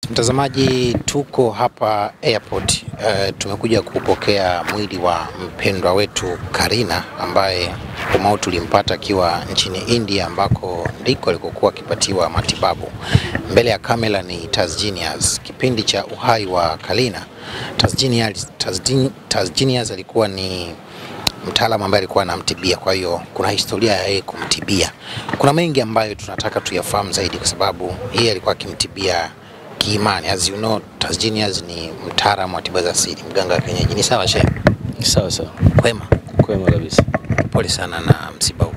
Mtazamaji, tuko hapa airport. Tumekuja kupokea mwili wa mpendwa wetu Karina ambaye umauti tulimpata akiwa nchini India ambako ndiko alikokuwa akipatiwa matibabu. Mbele ya kamera ni Taz Genius. Kipindi cha uhai wa Karina, Taz Genius alikuwa ni mtaalamu ambaye alikuwa anamtibia, kwa hiyo kuna historia ya yeye kumtibia. Kuna mengi ambayo tunataka tuyafahamu zaidi kwa sababu yeye alikuwa akimtibia kiimani. As you know, Taz Genius ni mtaalamu wa tiba za asili, mganga wa kienyeji. Ni sawa shehe? Sawa sawa. Kwema? Kwema kabisa. Pole sana na msiba huu.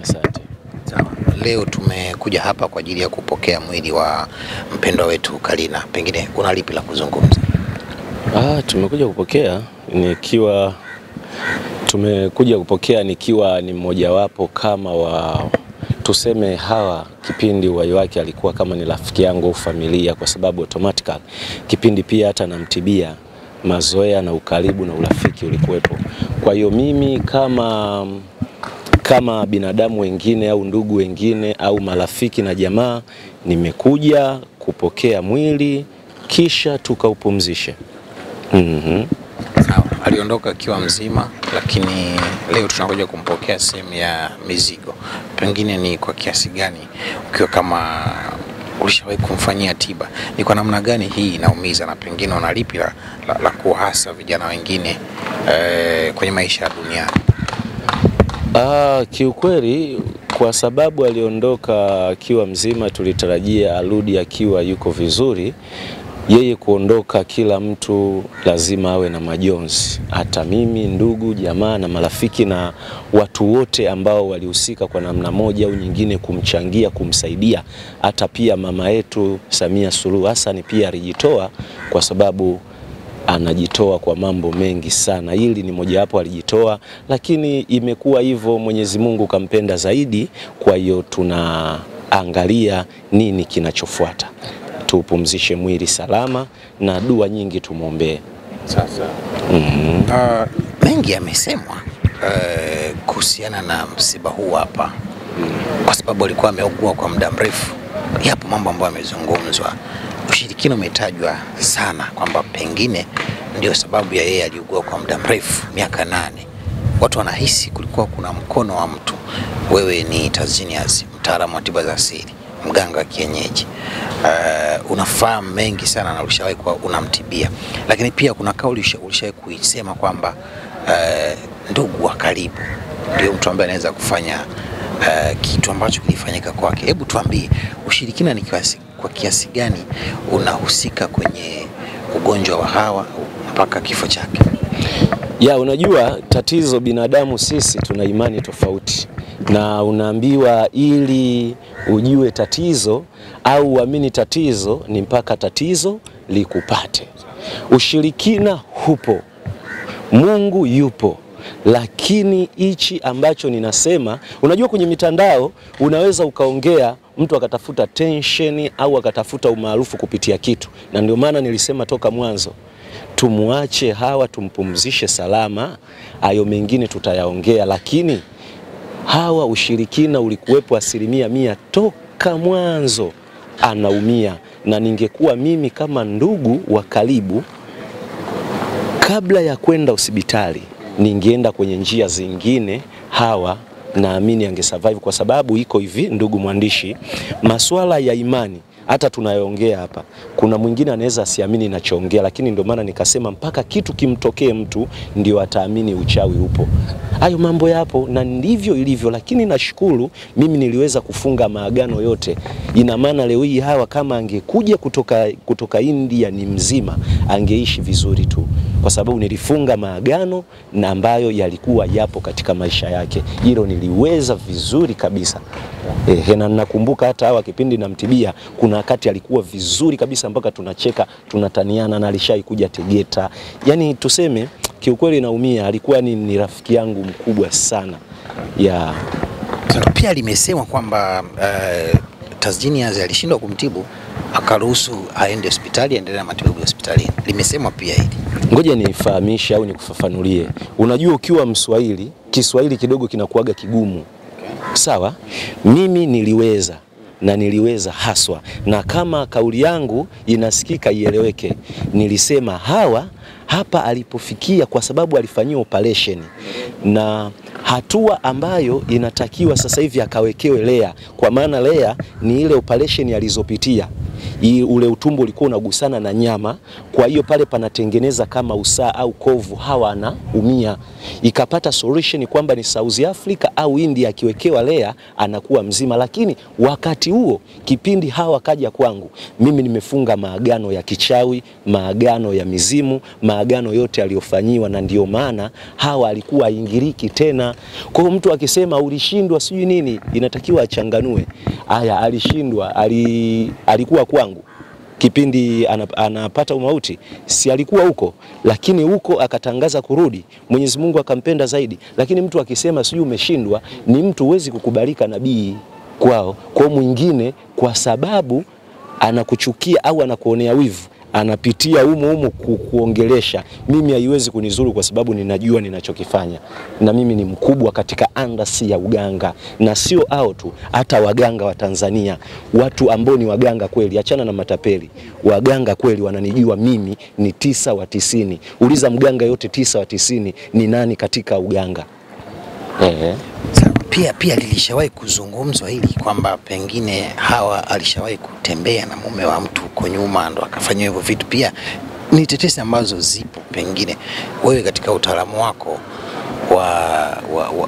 Asante. Sawa. Leo tumekuja hapa kwa ajili ya kupokea mwili wa mpendwa wetu Karina. Pengine una lipi la kuzungumza? Tumekuja kupokea nikiwa ni mmoja wapo kama wa tuseme hawa kipindi uhai wake alikuwa kama ni rafiki yangu au familia, kwa sababu automatically kipindi pia hata namtibia mazoea na ukaribu na urafiki ulikuwepo. Kwa hiyo mimi kama binadamu wengine au ndugu wengine au marafiki na jamaa, nimekuja kupokea mwili kisha tukaupumzishe. Sawa. Aliondoka akiwa mzima, lakini leo tunakuja kumpokea sehemu ya mizigo. Pengine ni kwa kiasi gani, ukiwa kama ulishawahi kumfanyia tiba, ni kwa namna gani hii inaumiza, na pengine una lipi la kuhasa vijana wengine kwenye maisha ya dunia? Kiukweli kwa sababu aliondoka akiwa mzima, tulitarajia arudi akiwa yuko vizuri. Yeye kuondoka, kila mtu lazima awe na majonzi, hata mimi, ndugu, jamaa na marafiki na watu wote ambao walihusika kwa namna moja au nyingine kumchangia, kumsaidia. Hata pia mama yetu Samia Suluhu Hassan pia alijitoa, kwa sababu anajitoa kwa mambo mengi sana. Hili ni moja wapo alijitoa, lakini imekuwa hivyo, Mwenyezi Mungu kampenda zaidi. Kwa hiyo tunaangalia nini kinachofuata. Tupumzishe mwili salama na dua nyingi tumuombee. Sasa mengi yamesemwa kuhusiana na msiba huu hapa, kwa sababu alikuwa ameugua kwa muda mrefu. Yapo mambo ambayo yamezungumzwa, ushirikina umetajwa sana kwamba pengine ndio sababu ya yeye aliugua kwa muda mrefu, miaka 8. Watu wanahisi kulikuwa kuna mkono wa mtu. Wewe ni Taz Genius, mtaalamu wa tiba za asili, mganga wa kienyeji, unafahamu mengi sana na ulishawahi kuwa unamtibia, lakini pia kuna kauli ulishawahi kuisema kwamba ndugu wa karibu ndio mtu ambaye anaweza kufanya kitu ambacho kilifanyika kwake. Hebu tuambie, ushirikina ni kwa kiasi gani unahusika kwenye ugonjwa wa Hawa mpaka kifo chake? Unajua tatizo, binadamu sisi tuna imani tofauti, na unaambiwa ili ujue tatizo au uamini tatizo ni mpaka tatizo likupate. Ushirikina hupo, Mungu yupo, lakini hichi ambacho ninasema, unajua kwenye mitandao unaweza ukaongea, mtu akatafuta tension au akatafuta umaarufu kupitia kitu, na ndio maana nilisema toka mwanzo, tumuache Hawa, tumpumzishe salama, hayo mengine tutayaongea. Lakini Hawa ushirikina ulikuwepo 100% toka mwanzo, anaumia. Na ningekuwa mimi kama ndugu wa karibu, kabla ya kwenda hospitali ningeenda kwenye njia zingine, Hawa naamini angesurvive. Kwa sababu iko hivi, ndugu mwandishi, masuala ya imani hata tunayoongea hapa, kuna mwingine anaweza asiamini ninachoongea, lakini ndio maana nikasema mpaka kitu kimtokee mtu ndio ataamini uchawi upo. Hayo mambo yapo na ndivyo ilivyo, lakini nashukuru mimi niliweza kufunga maagano yote. Ina maana leo hii Hawa kama angekuja kutoka India ni mzima, angeishi vizuri tu, kwa sababu nilifunga maagano na ambayo yalikuwa yapo katika maisha yake. Hilo niliweza vizuri kabisa. Na nakumbuka hata Hawa kipindi namtibia, kuna wakati alikuwa vizuri kabisa mpaka tunacheka, tunataniana, na alishai kuja Tegeta. Yani tuseme kiukweli naumia, alikuwa ni rafiki yangu mkubwa sana. Pia limesemwa kwamba Taz Genius alishindwa kumtibu, akaruhusu aende hospitali, aendelee na matibabu hospitalini. Limesemwa pia hili. Ngoja nifahamishe au nikufafanulie. Unajua ukiwa Mswahili, Kiswahili kidogo kinakuaga kigumu. Sawa? Mimi niliweza na niliweza haswa, na kama kauli yangu inasikika ieleweke, nilisema hapa alipofikia kwa sababu alifanyiwa operation, na hatua ambayo inatakiwa sasa hivi akawekewe layer, kwa maana layer ni ile operation alizopitia. Ule utumbo ulikuwa unagusana na nyama, kwa hiyo pale panatengeneza kama usaa au kovu, Hawa anaumia. Ikapata solution kwamba ni South Africa au India, akiwekewa layer anakuwa mzima. Lakini wakati huo kipindi Hawa kaja kwangu, mimi nimefunga maagano ya kichawi, maagano ya mizimu, maagano yote aliyofanyiwa, na ndio maana Hawa alikuwa aingiriki tena. Kwa hiyo mtu akisema ulishindwa sijui nini, inatakiwa achanganue. Haya, alishindwa, alikuwa kwangu kipindi anapata umauti, si alikuwa huko, lakini huko akatangaza kurudi, Mwenyezi Mungu akampenda zaidi. Lakini mtu akisema sijui umeshindwa, ni mtu huwezi kukubalika nabii kwao. Kwa mwingine, kwa sababu anakuchukia au anakuonea wivu, anapitia humo kuongelesha, mimi haiwezi kunizuru kwa sababu ninajua ninachokifanya, na mimi ni mkubwa katika andasi ya uganga. Na sio hao tu, hata waganga wa Tanzania, watu ambao ni waganga kweli, achana na matapeli, waganga kweli wananijua mimi ni 9 wa 90. Uliza mganga yote 9 wa 90 ni nani katika uganga. Pia lilishawahi kuzungumzwa hili kwamba pengine Hawa alishawahi kutembea na mume wa mtu huko nyuma ndo akafanya hivyo vitu. Pia ni tetesi ambazo zipo, pengine wewe katika utaalamu wako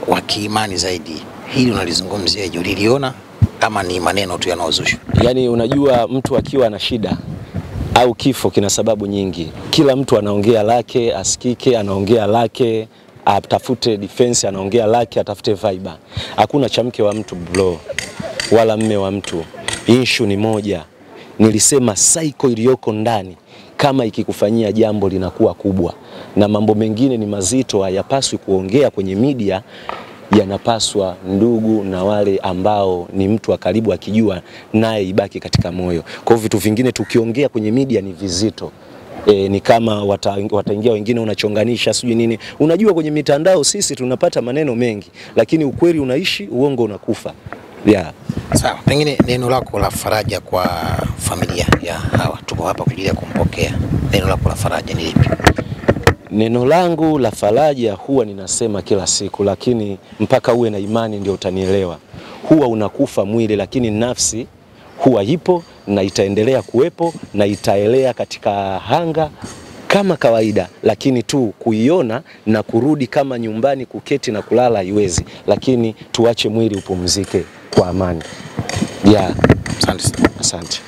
wa kiimani zaidi, hili unalizungumzia je? Uliliona ama ni maneno tu yanaozushwa? Yani unajua, mtu akiwa na shida au kifo kina sababu nyingi. Kila mtu anaongea lake, asikike anaongea lake, atafute defense anaongea lake, atafute vibe. Hakuna cha mke wa mtu bro, wala mme wa mtu. Issue ni moja. Nilisema psycho iliyoko ndani kama ikikufanyia jambo linakuwa kubwa, na mambo mengine ni mazito, hayapaswi kuongea kwenye media, yanapaswa ndugu na wale ambao ni mtu wa karibu akijua, naye ibaki katika moyo. Kwa hivyo vitu vingine tukiongea kwenye media ni vizito. Ni kama wataingia wengine unachonganisha sijui nini. Unajua kwenye mitandao sisi tunapata maneno mengi, lakini ukweli unaishi, uongo unakufa. Sawa, pengine neno lako la faraja kwa familia ya Hawa, tuko hapa kwa ajili ya kumpokea. Neno lako la faraja ni lipi? Neno langu la faraja huwa ninasema kila siku, lakini mpaka uwe na imani ndio utanielewa. Huwa unakufa mwili, lakini nafsi huwa ipo na itaendelea kuwepo na itaelea katika hanga kama kawaida, lakini tu kuiona na kurudi kama nyumbani kuketi na kulala haiwezi, lakini tuache mwili upumzike kwa amani. Asante. Asante.